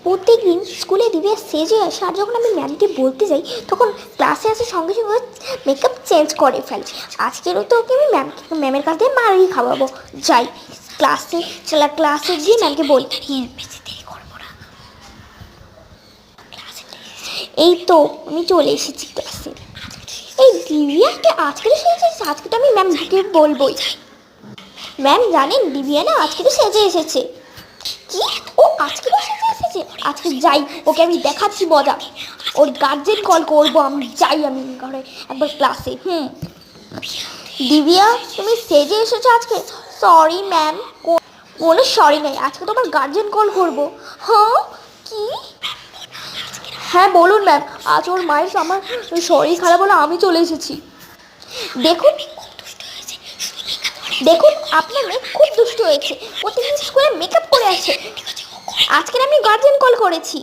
প্রত্যেকদিন স্কুলে দিব্যা সেজে আসে, আর যখন আমি ম্যামকে বলতে যাই তখন ক্লাসে আসে সঙ্গে সঙ্গে মেকআপ চেঞ্জ করে ফেলে। আজকেরও তো ওকে আমি ম্যামের কাছ দিয়ে মারই খাওয়াবো। যাই ক্লাসে গিয়ে ম্যামকে বলি। বেশি দেরি করবো না, এই তো আমি চলে এসেছি ক্লাসে। এই দিব্যাকে আজকে তো সেজেছে, আজকে তো আমি ম্যামকে বলবোই। ম্যাম জানেন দিব্যা না আজকে তো সেজে এসেছে। কি, ও আজকে তো সেজে এসেছে? আজকে যাই, ওকে আমি দেখাচ্ছি মজা। ওর গার্জেন কল করবো আমি। যাই আমি ঘরে একবার ক্লাসে। দিব্যা তুমি সেজে এসেছো আজকে? Sorry ma'am. কোনো সরি নেই, আজকে তোমার গার্জেন কল করবো। হ্যাঁ কি? হ্যাঁ বলুন ম্যাম, আজ ওর মায়ের আমার শরীর খারাপ বলে আমি চলে এসেছি। দেখুন দেখুন আপনার মেয়ে খুব দুষ্ট হয়েছে, প্রত্যেকদিন স্কুলে মেকআপ করে আছে। আজকে আমি গার্জেন কল করেছি।